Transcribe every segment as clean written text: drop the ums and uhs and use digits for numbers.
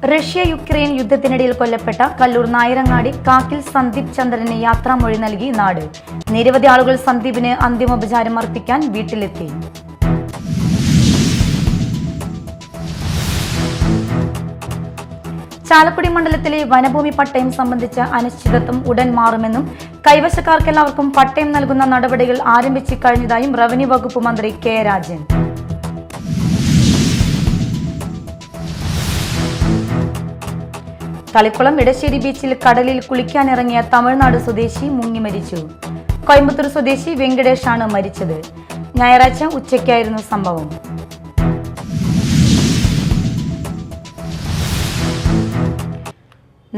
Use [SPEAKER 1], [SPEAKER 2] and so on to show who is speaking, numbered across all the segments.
[SPEAKER 1] Russia Ukraine യുദ്ധത്തിനിടയിൽ കൊല്ലപ്പെട്ട കല്ലൂർ നായരങ്ങാടി കാക്കിൽ സന്ദീപ് ചന്ദ്രന് യാത്രാമൊഴി നൽകി നാട്. നിരവധി ആളുകൾ സന്ദീപിന് അന്തിമോപചാരം അർപ്പിക്കാൻ വീട്ടിലെത്തി. ചാലക്കുടി മണ്ഡലത്തിലെ വനഭൂമി പട്ടയം സംബന്ധിച്ച അനിശ്ചിതത്വം ഉടൻ മാറുമെന്നും കൈവശക്കാർക്കെല്ലാവർക്കും പട്ടയം നൽകുന്ന നടപടികൾ ആരംഭിച്ചു കഴിഞ്ഞതായും റവന്യൂ വകുപ്പ് മന്ത്രി കെ രാജൻ. തളിക്കുളം ഇടശ്ശേരി ബീച്ചിൽ കടലിൽ കുളിക്കാനിറങ്ങിയ തമിഴ്നാട് സ്വദേശി മുങ്ങി മരിച്ചു. കോയമ്പത്തൂർ സ്വദേശി വെങ്കടേഷാണ് മരിച്ചത്. ഞായറാഴ്ച ഉച്ചയ്ക്കായിരുന്നു സംഭവം.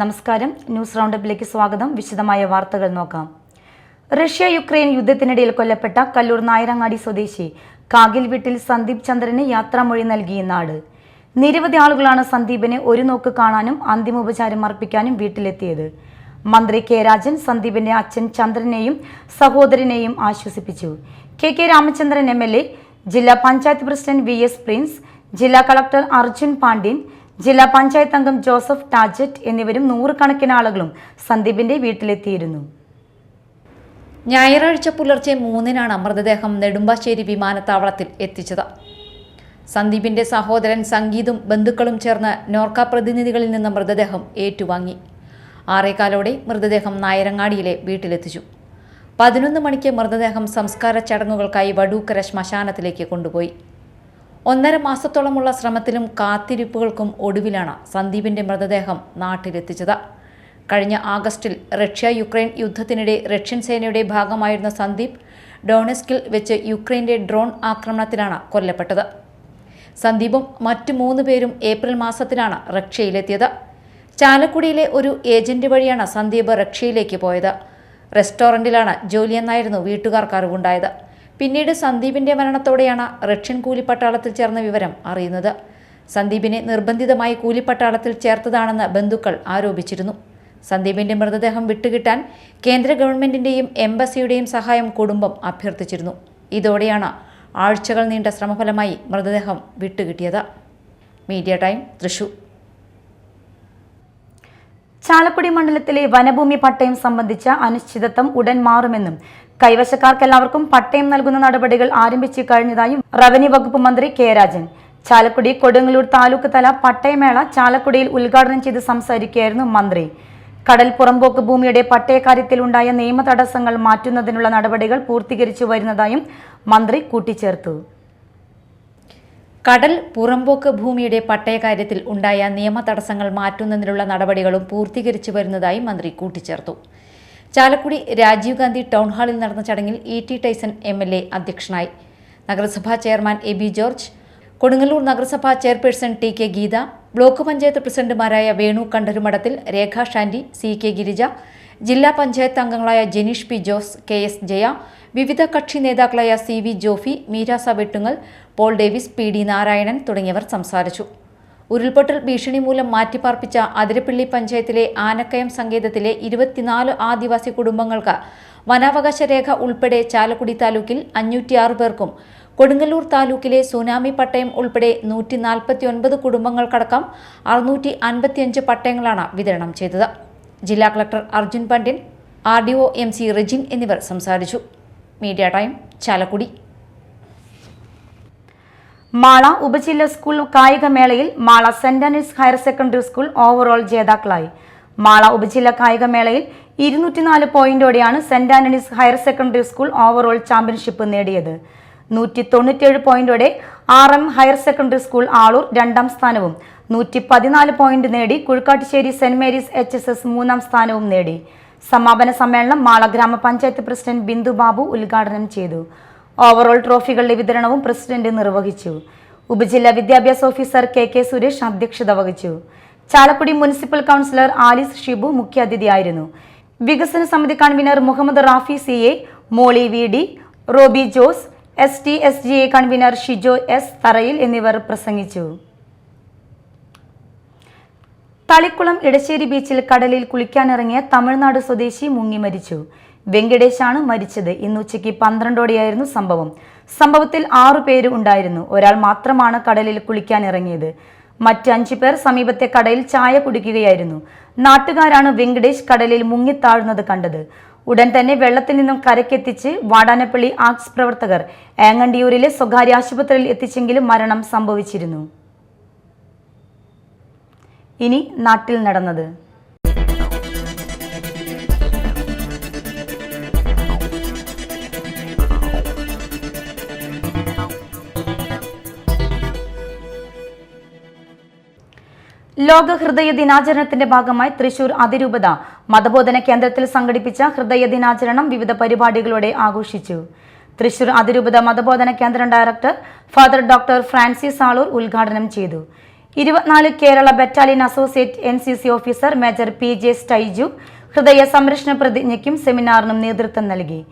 [SPEAKER 1] നമസ്കാരം, ന്യൂസ് റൗണ്ടപ്പിലേക്ക് സ്വാഗതം. വിശദമായ വാർത്തകൾ നോക്കാം. റഷ്യ യുക്രൈൻ യുദ്ധത്തിനിടയിൽ കൊല്ലപ്പെട്ട കല്ലൂർ നായരങ്ങാടി സ്വദേശി കാഗിൽ വീട്ടിൽ സന്ദീപ് ചന്ദ്രന് യാത്രാമൊഴി നൽകി നാട്. നിരവധി ആളുകളാണ് സന്ദീപിനെ ഒരു നോക്ക് കാണാനും അന്തിമോപചാരം അർപ്പിക്കാനും വീട്ടിലെത്തിയത്. മന്ത്രി കെ രാജൻ സന്ദീപിന്റെ അച്ഛൻ ചന്ദ്രനെയും സഹോദരനെയും ആശ്വസിപ്പിച്ചു. കെ രാമചന്ദ്രൻ MLA, ജില്ലാ പഞ്ചായത്ത് പ്രസിഡന്റ് VS പ്രിൻസ്, ജില്ലാ കളക്ടർ അർജുൻ പാണ്ഡ്യൻ, ജില്ലാ പഞ്ചായത്ത് അംഗം ജോസഫ് ടാജറ്റ് എന്നിവരും നൂറുകണക്കിന് ആളുകളും സന്ദീപിന്റെ വീട്ടിലെത്തിയിരുന്നു.
[SPEAKER 2] ഞായറാഴ്ച പുലർച്ചെ 3-നാണ് മൃതദേഹം നെടുമ്പാശ്ശേരി വിമാനത്താവളത്തിൽ എത്തിച്ചത്. സന്ദീപിന്റെ സഹോദരൻ സംഗീതും ബന്ധുക്കളും ചേർന്ന് നോർക്ക പ്രതിനിധികളിൽ നിന്ന് മൃതദേഹം ഏറ്റുവാങ്ങി. 6:15 മൃതദേഹം നായരങ്ങാടിയിലെ വീട്ടിലെത്തിച്ചു. 11 മണിക്ക് മൃതദേഹം സംസ്കാര ചടങ്ങുകൾക്കായി വടൂക്കര ശ്മശാനത്തിലേക്ക് കൊണ്ടുപോയി. 1.5 മാസത്തോളമുള്ള ശ്രമത്തിലും കാത്തിരിപ്പുകൾക്കും ഒടുവിലാണ് സന്ദീപിന്റെ മൃതദേഹം നാട്ടിലെത്തിച്ചത്. കഴിഞ്ഞ ആഗസ്റ്റിൽ റഷ്യ യുക്രൈൻ യുദ്ധത്തിനിടെ റഷ്യൻ സേനയുടെ ഭാഗമായിരുന്ന സന്ദീപ് ഡോണെസ്കിൽ വെച്ച് യുക്രൈന്റെ ഡ്രോൺ ആക്രമണത്തിലാണ് കൊല്ലപ്പെട്ടത്. സന്ദീപും മറ്റു 3 പേരും ഏപ്രിൽ മാസത്തിലാണ് റഷ്യയിലെത്തിയത്. ചാലക്കുടിയിലെ ഒരു ഏജന്റ് വഴിയാണ് സന്ദീപ് റഷ്യയിലേക്ക് പോയത്. റെസ്റ്റോറൻറ്റിലാണ് ജോലിയെന്നായിരുന്നു വീട്ടുകാർക്ക് അറിവുണ്ടായത്. പിന്നീട് സന്ദീപിന്റെ മരണത്തോടെയാണ് റഷ്യൻ കൂലിപ്പട്ടാളത്തിൽ ചേർന്ന വിവരം അറിയുന്നത്. സന്ദീപിനെ നിർബന്ധിതമായി കൂലിപ്പട്ടാളത്തിൽ ചേർത്തതാണെന്ന് ബന്ധുക്കൾ ആരോപിച്ചിരുന്നു. സന്ദീപിന്റെ മൃതദേഹം വിട്ടുകിട്ടാൻ കേന്ദ്ര ഗവൺമെന്റിന്റെയും എംബസിയുടെയും സഹായം കുടുംബം അഭ്യർത്ഥിച്ചിരുന്നു. ഇതോടെയാണ് ആഴ്ചകൾ നീണ്ട ശ്രമഫലമായി മൃതദേഹം വിട്ടുകിട്ടിയത്. Media time, Thrissur.
[SPEAKER 1] ചാലക്കുടി മണ്ഡലത്തിലെ വനഭൂമി പട്ടയം സംബന്ധിച്ച അനിശ്ചിതത്വം ഉടൻ മാറുമെന്നും കൈവശക്കാർക്കെല്ലാവർക്കും പട്ടയം നൽകുന്ന നടപടികൾ ആരംഭിച്ചു കഴിഞ്ഞതായും റവന്യൂ വകുപ്പ് മന്ത്രി കെ രാജൻ. ചാലക്കുടി കൊടുങ്ങല്ലൂർ താലൂക്ക് തല പട്ടയമേള ചാലക്കുടിയിൽ ഉദ്ഘാടനം ചെയ്ത് സംസാരിക്കുകയായിരുന്നു മന്ത്രി. കടൽ പുറമ്പോക്ക് ഭൂമിയുടെ പട്ടയക്കാര്യത്തിൽ ഉണ്ടായ നിയമ തടസ്സങ്ങൾ മാറ്റുന്നതിനുള്ള നടപടികൾ പൂർത്തീകരിച്ചു വരുന്നതായും മന്ത്രി കൂട്ടിച്ചേർത്തു.
[SPEAKER 2] കടൽ പുറമ്പോക്ക് ഭൂമിയുടെ പട്ടയക്കാര്യത്തിൽ ഉണ്ടായ നിയമ തടസ്സങ്ങൾ മാറ്റുന്നതിനുള്ള നടപടികളും പൂർത്തീകരിച്ചു വരുന്നതായി മന്ത്രി കൂട്ടിച്ചേർത്തു. ചാലക്കുടി രാജീവ് ഗാന്ധി ടൗൺ ഹാളിൽ നടന്ന ചടങ്ങിൽ E.T. ടൈസൺ MLA അധ്യക്ഷനായി. നഗരസഭാ ചെയർമാൻ AB ജോർജ്, കൊടുങ്ങല്ലൂർ നഗരസഭാ chairperson TK Geetha, block panchayat പ്രസിഡന്റുമാരായ വേണു കണ്ടരുമഠത്തിൽ, രേഖ ഷാൻഡി, CK ഗിരിജ, ജില്ലാ പഞ്ചായത്ത് അംഗങ്ങളായ ജനീഷ് P. ജോസ്, KS ജയ, വിവിധ കക്ഷി നേതാക്കളായ CV ജോഫി, മീരാസ വെട്ടുങ്ങൽ, പോൾ ഡേവിസ്, PD നാരായണൻ തുടങ്ങിയവർ സംസാരിച്ചു. ഉരുൾപൊട്ടൽ ഭീഷണി മൂലം മാറ്റിപ്പാർപ്പിച്ച അതിരപ്പള്ളി പഞ്ചായത്തിലെ ആനക്കയം സങ്കേതത്തിലെ 24 ആദിവാസി കുടുംബങ്ങൾക്ക് വനാവകാശ രേഖ ഉൾപ്പെടെ ചാലക്കുടി താലൂക്കിൽ 506 പേർക്കും കൊടുങ്ങല്ലൂർ താലൂക്കിലെ സുനാമി പട്ടയം ഉൾപ്പെടെ 149 കുടുംബങ്ങൾക്കടക്കം 655 പട്ടയങ്ങളാണ് വിതരണം ചെയ്തത്. ജില്ലാ collector Arjun Pandian, RDO MC Rejin എന്നിവർ സംസാരിച്ചു. Media time, Chalakudy.
[SPEAKER 1] മാള ഉപജില്ലാ സ്കൂൾ കായികമേളയിൽ Mala saint Anne's higher secondary school overall ജേതാക്കളായി. മാള ഉപജില്ലാ കായികമേളയിൽ 204 പോയിന്റോടെയാണ് saint Antony's higher secondary school overall championship നേടിയത്. 197 പോയിന്റോടെ RM higher secondary school Aloor 2ാം സ്ഥാനവും 114 പോയിന്റ് നേടി കുഴുക്കാട്ടുശ്ശേരി സെന്റ് മേരീസ് HSS 3ാം സ്ഥാനവും നേടി. സമാപന സമ്മേളനം മാള ഗ്രാമപഞ്ചായത്ത് പ്രസിഡന്റ് ബിന്ദു ബാബു ഉദ്ഘാടനം ചെയ്തു. ഓവറോൾ ട്രോഫികളുടെ വിതരണവും പ്രസിഡന്റ് നിർവഹിച്ചു. ഉപജില്ലാ വിദ്യാഭ്യാസ ഓഫീസർ KK സുരേഷ് അധ്യക്ഷത വഹിച്ചു. ചാലക്കുടി മുനിസിപ്പൽ കൗൺസിലർ ആലിസ് ഷിബു മുഖ്യാതിഥിയായിരുന്നു. വികസന സമിതി convener Muhammad Rafi CA, Molly VD, Robby Jose, STSGA convener Shijo S Tharayil എന്നിവർ പ്രസംഗിച്ചു. തളിക്കുളം ഇടശ്ശേരി ബീച്ചിൽ കടലിൽ കുളിക്കാനിറങ്ങിയ തമിഴ്നാട് സ്വദേശി മുങ്ങി മരിച്ചു. വെങ്കടേഷാണ് മരിച്ചത്. ഇന്ന് ഉച്ചയ്ക്ക് 12ഓടെയായിരുന്നു സംഭവം. സംഭവത്തിൽ 6 പേര് ഉണ്ടായിരുന്നു. ഒരാൾ മാത്രമാണ് കടലിൽ കുളിക്കാനിറങ്ങിയത്. മറ്റ് 5 പേർ സമീപത്തെ കടയിൽ ചായ കുടിക്കുകയായിരുന്നു. നാട്ടുകാരാണ് വെങ്കടേഷ് കടലിൽ മുങ്ങിത്താഴുന്നത് കണ്ടത്. ഉടൻ തന്നെ വെള്ളത്തിൽ നിന്നും കരക്കെത്തിച്ച് വാടാനപ്പള്ളി ആർട്സ് പ്രവർത്തകർ ഏങ്ങണ്ടിയൂരിലെ സ്വകാര്യ ആശുപത്രിയിൽ എത്തിച്ചെങ്കിലും മരണം സംഭവിച്ചിരുന്നു. ഇനി നാട്ടിൽ നടന്നത്. ലോക ഹൃദയ ദിനാചരണത്തിന്റെ ഭാഗമായി തൃശൂർ അതിരൂപത മതബോധന കേന്ദ്രത്തിൽ സംഘടിപ്പിച്ച ഹൃദയ ദിനാചരണം വിവിധ പരിപാടികളോടെ ആഘോഷിച്ചു. തൃശൂർ അതിരൂപത മതബോധന കേന്ദ്രം director father doctor Francis Aloor ഉദ്ഘാടനം ചെയ്തു. 24 Kerala battalion associate NCC officer major PJ Staiju ഹൃദയ സംരക്ഷണ പ്രതിജ്ഞയ്ക്കും സെമിനാറിനും നേതൃത്വം നൽകി.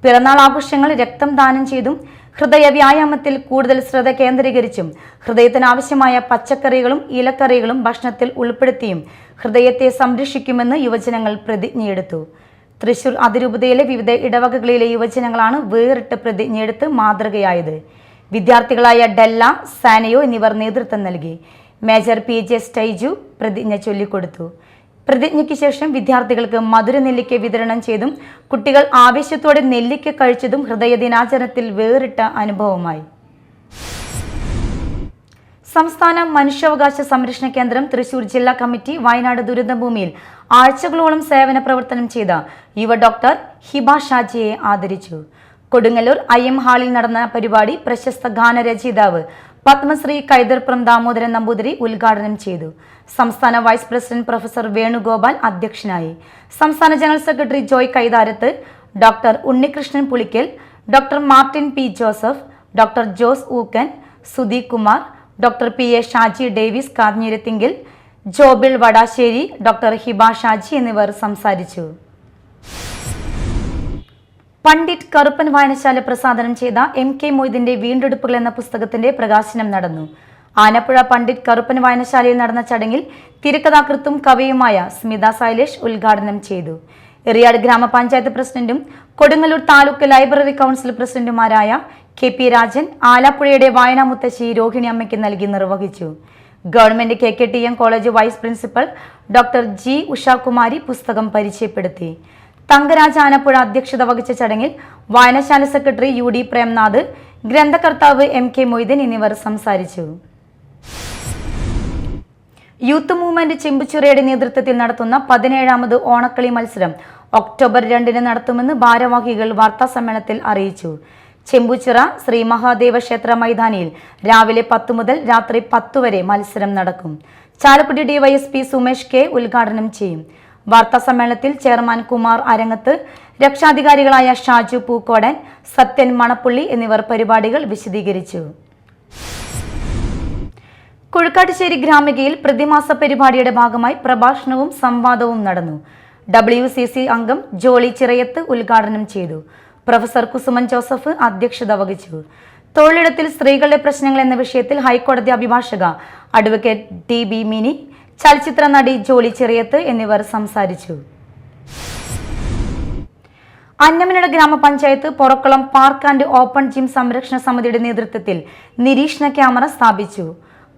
[SPEAKER 1] പിറന്നാൾ ആഘോഷങ്ങൾ രക്തം ദാനം ചെയ്തും ഹൃദയ വ്യായാമത്തിൽ കൂടുതൽ ശ്രദ്ധ കേന്ദ്രീകരിച്ചും ഹൃദയത്തിന് ആവശ്യമായ പച്ചക്കറികളും ഇലക്കറികളും ഭക്ഷണത്തിൽ ഉൾപ്പെടുത്തിയും ഹൃദയത്തെ സംരക്ഷിക്കുമെന്ന് യുവജനങ്ങൾ പ്രതിജ്ഞയെടുത്തു. തൃശൂർ അതിരൂപതയിലെ വിവിധ ഇടവകകളിലെ യുവജനങ്ങളാണ് വേറിട്ട് പ്രതിജ്ഞയെടുത്ത് മാതൃകയായത്. വിദ്യാർത്ഥികളായ ഡെല്ല, സാനയോ എന്നിവർ നേതൃത്വം നൽകി. മേജർ PJ സ്റ്റൈജു പ്രതിജ്ഞ ചൊല്ലിക്കൊടുത്തു. പ്രതിജ്ഞയ്ക്ക് ശേഷം വിദ്യാർത്ഥികൾക്ക് മധുര നെല്ലിക്ക വിതരണം ചെയ്തും കുട്ടികൾ ആവേശത്തോടെ നെല്ലിക്ക കഴിച്ചതും ഹൃദയ ദിനാചരണത്തിൽ വേറിട്ട അനുഭവമായി. സംസ്ഥാന മനുഷ്യാവകാശ സംരക്ഷണ കേന്ദ്രം തൃശൂർ ജില്ലാ കമ്മിറ്റി വയനാട് ദുരന്തഭൂമിയിൽ ആഴ്ചകളോളം സേവന പ്രവർത്തനം ചെയ്ത യുവ ഡോക്ടർ ഹിബ ഷാജിയെ ആദരിച്ചു. കൊടുങ്ങല്ലൂർ IM ഹാളിൽ നടന്ന പരിപാടി പ്രശസ്ത ഗാനരചയിതാവ് പത്മശ്രീ കൈതർപ്പുറം ദാമോദരൻ നമ്പൂതിരി ഉദ്ഘാടനം ചെയ്തു. സംസ്ഥാന വൈസ് പ്രസിഡന്റ് പ്രൊഫസർ വേണുഗോപാൽ അധ്യക്ഷനായി. സംസ്ഥാന general secretary Joy Kaitharath, doctor Unnikrishnan Pulikkal, doctor Martin P. Joseph, doctor Jose Ookkan, Sudhi Kumar, doctor PA Shaji Davis Kanjirathinkal, Jobil Vadassery, doctor Hiba Shaji എന്നിവർ സംസാരിച്ചു. പണ്ഡിറ്റ് കറുപ്പൻ വായനശാല പ്രസാദനം ചെയ്ത MK മൊയ്തീന്റെ വീണ്ടെടുപ്പുകൾ എന്ന പുസ്തകത്തിന്റെ പ്രകാശനം നടന്നു. ആനപ്പുഴ പണ്ഡിറ്റ് കറുപ്പൻ വായനശാലയിൽ നടന്ന ചടങ്ങിൽ തിരക്കഥാകൃത്തും കവിയുമായ സ്മിത സൈലേഷ് ഉദ്ഘാടനം ചെയ്തു. എറിയാട് ഗ്രാമപഞ്ചായത്ത് പ്രസിഡന്റും കൊടുങ്ങല്ലൂർ താലൂക്ക് ലൈബ്രറി കൗൺസിൽ പ്രസിഡന്റുമാരായ KP രാജൻ ആലപ്പുഴയുടെ വായനാ മുത്തശ്ശി രോഹിണി അമ്മയ്ക്ക് നൽകി നിർവഹിച്ചു. Government KKTM college vice principal doctor G. Ushakumari പുസ്തകം പരിചയപ്പെടുത്തി. തങ്കരാജ് ആനപ്പുഴ അധ്യക്ഷത വഹിച്ച ചടങ്ങിൽ വായനശാല സെക്രട്ടറി UD പ്രേംനാഥ്, ഗ്രന്ഥകർത്താവ് MK മൊയ്തീൻ എന്നിവർ സംസാരിച്ചു. യൂത്ത് മൂവ്മെന്റ് ചെമ്പുച്ചിറയുടെ നേതൃത്വത്തിൽ നടത്തുന്ന 17ാമത് ഓണക്കളി മത്സരം ഒക്ടോബർ 2 നടത്തുമെന്ന് ഭാരവാഹികൾ വാർത്താസമ്മേളനത്തിൽ അറിയിച്ചു. ചെമ്പുച്ചിറ ശ്രീ മഹാദേവ ക്ഷേത്ര മൈതാനിയിൽ രാവിലെ 10 മുതൽ രാത്രി 10 വരെ മത്സരം നടക്കും. Chalakudy DYSP Sumesh K. ഉദ്ഘാടനം ചെയ്യും. വാർത്താസമ്മേളനത്തിൽ ചെയർമാൻ കുമാർ അരങ്ങത്ത്, രക്ഷാധികാരികളായ ഷാജു പൂക്കോടൻ, സത്യൻ മണപ്പുള്ളി എന്നിവർ പരിപാടികൾ വിശദീകരിച്ചു. കുഴുക്കാട്ടുശ്ശേരി ഗ്രാമികയിൽ പ്രതിമാസ പരിപാടിയുടെ ഭാഗമായി പ്രഭാഷണവും സംവാദവും നടന്നു. WCC അംഗം ജോളി ചിറയത്ത് ഉദ്ഘാടനം ചെയ്തു. പ്രൊഫസർ കുസുമൻ ജോസഫ് അധ്യക്ഷത വഹിച്ചു. തൊഴിലിടത്തിൽ സ്ത്രീകളുടെ പ്രശ്നങ്ങൾ എന്ന വിഷയത്തിൽ ഹൈക്കോടതി അഭിഭാഷക അഡ്വക്കേറ്റ് DB മിനി, ചലച്ചിത്ര നടി ജോളി ചിറയത്ത് എന്നിവർ സംസാരിച്ചു. അന്നമനട ഗ്രാമപഞ്ചായത്ത് പൊറക്കുളം പാർക്ക് ആൻഡ് ഓപ്പൺ ജിം സംരക്ഷണ സമിതിയുടെ നേതൃത്വത്തിൽ നിരീക്ഷണ ക്യാമറ സ്ഥാപിച്ചു.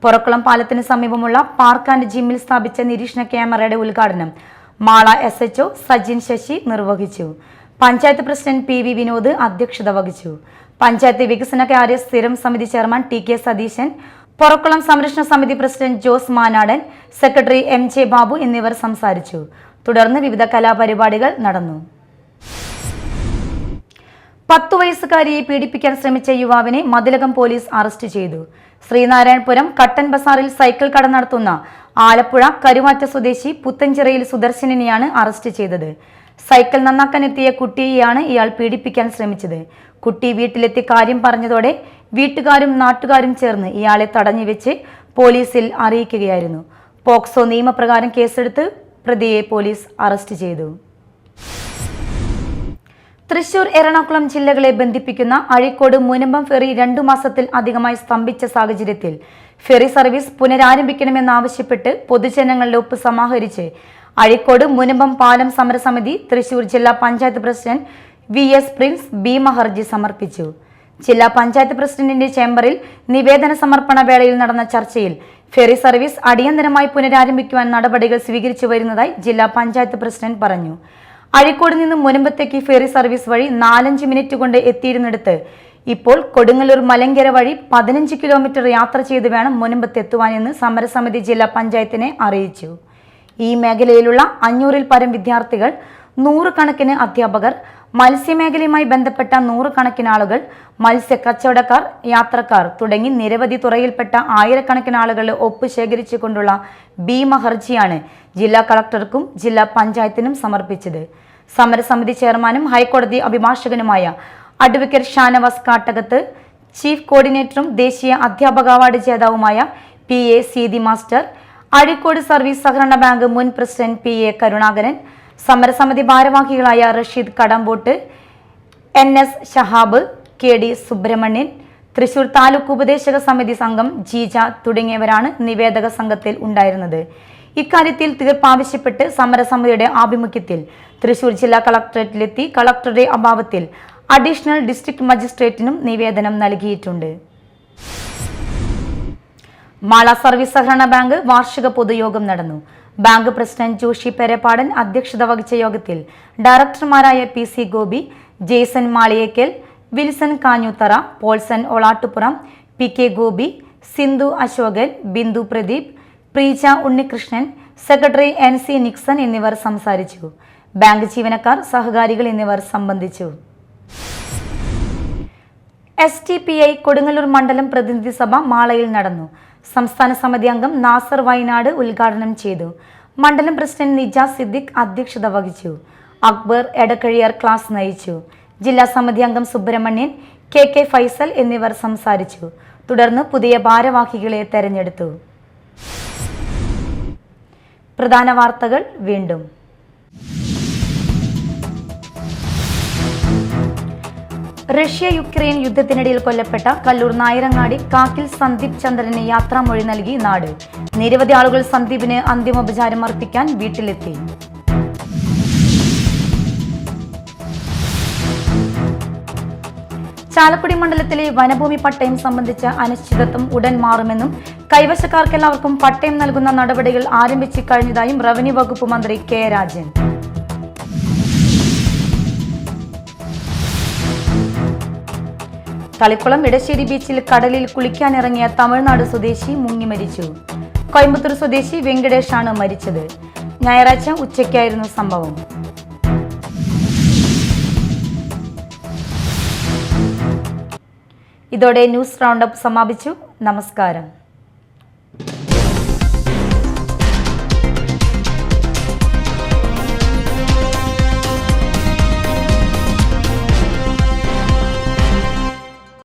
[SPEAKER 1] പൊറക്കുളം പാലത്തിന് സമീപമുള്ള പാർക്ക് ആൻഡ് ജിമ്മിൽ സ്ഥാപിച്ച നിരീക്ഷണ ക്യാമറയുടെ ഉദ്ഘാടനം മാള SHO സജിൻ ശശി നിർവഹിച്ചു. പഞ്ചായത്ത് പ്രസിഡന്റ് PV വിനോദ് അധ്യക്ഷത വഹിച്ചു. പഞ്ചായത്ത് വികസനകാര്യ സ്ഥിരം സമിതി ചെയർമാൻ TK സതീശൻ, പൊറക്കുളം സംരക്ഷണ സമിതി president Jose Manadan, secretary MJ Babu എന്നിവർ സംസാരിച്ചു. തുടർന്ന് വിവിധ കലാപരിപാടികൾ നടന്നു. 10 വയസ്സുകാരിയെ പീഡിപ്പിക്കാൻ ശ്രമിച്ച യുവാവിനെ മതിലകം പോലീസ് അറസ്റ്റ് ചെയ്തു. ശ്രീനാരായണപുരം കട്ടൻ ബസാറിൽ സൈക്കിൾ കട നടത്തുന്ന ആലപ്പുഴ കരുവാറ്റ സ്വദേശി പുത്തഞ്ചിറയിൽ സുദർശനെയാണ് അറസ്റ്റ് ചെയ്തത്. സൈക്കിൾ നന്നാക്കാനെത്തിയ കുട്ടിയെയാണ് ഇയാൾ പീഡിപ്പിക്കാൻ ശ്രമിച്ചത്. കുട്ടി വീട്ടിലെത്തി കാര്യം പറഞ്ഞതോടെ വീട്ടുകാരും നാട്ടുകാരും ചേർന്ന് ഇയാളെ തടഞ്ഞു വെച്ച് പോലീസിൽ അറിയിക്കുകയായിരുന്നു. പോക്സോ നിയമപ്രകാരം കേസെടുത്ത് പ്രതിയെ പോലീസ് അറസ്റ്റ് ചെയ്തു. തൃശൂർ എറണാകുളം ജില്ലകളെ ബന്ധിപ്പിക്കുന്ന അഴീക്കോട് മുനമ്പം ഫെറി 2 മാസത്തിൽ അധികമായി സ്തംഭിച്ച സാഹചര്യത്തിൽ ഫെറി സർവീസ് പുനരാരംഭിക്കണമെന്നാവശ്യപ്പെട്ട് പൊതുജനങ്ങളുടെ ഒപ്പ് സമാഹരിച്ച് അഴീക്കോട് മുനമ്പം പാലം സമരസമിതി തൃശൂർ ജില്ലാ പഞ്ചായത്ത് പ്രസിഡന്റ് VS പ്രിൻസ് ഹർജി സമർപ്പിച്ചു. ജില്ലാ പഞ്ചായത്ത് പ്രസിഡന്റിന്റെ ചേംബറിൽ നിവേദന സമർപ്പണ വേളയിൽ നടന്ന ചർച്ചയിൽ ഫെറി സർവീസ് അടിയന്തരമായി പുനരാരംഭിക്കുവാൻ നടപടികൾ സ്വീകരിച്ചു വരുന്നതായി ജില്ലാ പഞ്ചായത്ത് പ്രസിഡന്റ് പറഞ്ഞു. അഴീക്കോട് നിന്ന് മുനമ്പത്തേക്ക് ഫെറി സർവീസ് വഴി 4-5 മിനിറ്റ് കൊണ്ട് എത്തിയിരുന്നിടത്ത് ഇപ്പോൾ കൊടുങ്ങല്ലൂർ മലങ്കര വഴി 15 കിലോമീറ്റർ യാത്ര ചെയ്ത് വേണം മുനമ്പത്തെത്തുവാനെന്ന് സമരസമിതി ജില്ലാ പഞ്ചായത്തിനെ അറിയിച്ചു. ഈ മേഖലയിലുള്ള 500-ൽ പരം വിദ്യാർത്ഥികൾ, 100 കണക്കിന് അധ്യാപകർ, മത്സ്യമേഖലയുമായി ബന്ധപ്പെട്ട 100 കണക്കിന് ആളുകൾ, മത്സ്യ കച്ചവടക്കാർ, യാത്രക്കാർ തുടങ്ങി നിരവധി തുറയിൽപ്പെട്ട ആയിരക്കണക്കിന് ആളുകളുടെ ഒപ്പ് ശേഖരിച്ചുകൊണ്ടുള്ള ഭീമ ഹർജിയാണ് ജില്ലാ കളക്ടർക്കും ജില്ലാ പഞ്ചായത്തിനും സമർപ്പിച്ചത്. സമരസമിതി ചെയർമാനും ഹൈക്കോടതി അഭിഭാഷകനുമായ അഡ്വക്കേറ്റ് ഷാനവാസ് കാട്ടകത്ത്, ചീഫ് കോർഡിനേറ്ററും ദേശീയ അധ്യാപക അവാർഡ് ജേതാവുമായ PA Seethi master, Azhikode service സഹകരണ ബാങ്ക് മുൻ പ്രസിഡന്റ് PA കരുണാകരൻ, സമരസമിതി ഭാരവാഹികളായ റഷീദ് കടമ്പോട്ട്, NS ഷഹാബ്, KD സുബ്രഹ്മണ്യൻ, തൃശൂർ താലൂക്ക് ഉപദേശക സമിതി സംഘം ജീജ തുടങ്ങിയവരാണ് നിവേദക സംഘത്തിൽ ഉണ്ടായിരുന്നത്. ഇക്കാര്യത്തിൽ തീർപ്പാവശ്യപ്പെട്ട് സമരസമിതിയുടെ ആഭിമുഖ്യത്തിൽ തൃശൂർ ജില്ലാ കളക്ടറേറ്റിലെത്തി കളക്ടറുടെ അഭാവത്തിൽ അഡീഷണൽ ഡിസ്ട്രിക്ട് മജിസ്ട്രേറ്റിനും നിവേദനം നൽകിയിട്ടുണ്ട്. മാള സർവീസ് സഹകരണ ബാങ്ക് വാർഷിക പൊതുയോഗം നടന്നു. ബാങ്ക് പ്രസിഡന്റ് ജോഷി പെരപ്പാടൻ അധ്യക്ഷത വഹിച്ച യോഗത്തിൽ ഡയറക്ടർമാരായ PC Gopi, Jaison Maliyekkal, Wilson Kanjoothara, Paulson Olattupuram, PK Gopi, Sindhu Ashokan, Bindu Pradeep, Preeja Unnikrishnan, secretary NC Nixon എന്നിവർ സംസാരിച്ചു. ബാങ്ക് ജീവനക്കാർ, സഹകാരികൾ എന്നിവർ സംബന്ധിച്ചു. STPI കൊടുങ്ങല്ലൂർ മണ്ഡലം പ്രതിനിധി സഭ മാളയിൽ നടന്നു. സംസ്ഥാന സമിതി അംഗം നാസർ വയനാട് ഉദ്ഘാടനം ചെയ്തു. മണ്ഡലം പ്രസിഡന്റ് നിജാസ് സിദ്ദിഖ് അധ്യക്ഷത വഹിച്ചു. അക്ബർ എടക്കഴിയാർ ക്ലാസ് നയിച്ചു. ജില്ലാ സമിതി അംഗം സുബ്രഹ്മണ്യൻ, KK ഫൈസൽ എന്നിവർ സംസാരിച്ചു. തുടർന്ന് പുതിയ ഭാരവാഹികളെ തെരഞ്ഞെടുത്തു. പ്രധാന വാർത്തകൾ വീണ്ടും. റഷ്യ-യുക്രൈൻ യുദ്ധത്തിനിടയിൽ കൊല്ലപ്പെട്ട കല്ലൂർ നായരങ്ങാടി കാക്കിൽ സന്ദീപ് ചന്ദ്രന് യാത്രാമൊഴി നൽകി നാട്. നിരവധി ആളുകൾ സന്ദീപിന് അന്തിമോപചാരം അർപ്പിക്കാൻ വീട്ടിലെത്തി. ചാലക്കുടി മണ്ഡലത്തിലെ വനഭൂമി പട്ടയം സംബന്ധിച്ച അനിശ്ചിതത്വം ഉടൻ മാറുമെന്നും കൈവശക്കാർക്കെല്ലാവർക്കും പട്ടയം നൽകുന്ന നടപടികൾ ആരംഭിച്ചു കഴിഞ്ഞതായും റവന്യൂ വകുപ്പ് മന്ത്രി K രാജൻ. തളിക്കുളം ഇടശ്ശേരി ബീച്ചിൽ കടലിൽ കുളിക്കാനിറങ്ങിയ തമിഴ്നാട് സ്വദേശി മുങ്ങി മരിച്ചു. കോയമ്പത്തൂർ സ്വദേശി വെങ്കടേഷാണ് മരിച്ചത്. ഞായറാഴ്ച ഉച്ചയ്ക്കായിരുന്നു സംഭവം. ഇതോടെ ന്യൂസ് റൗണ്ടപ്പ് സമാപിച്ചു. നമസ്കാരം.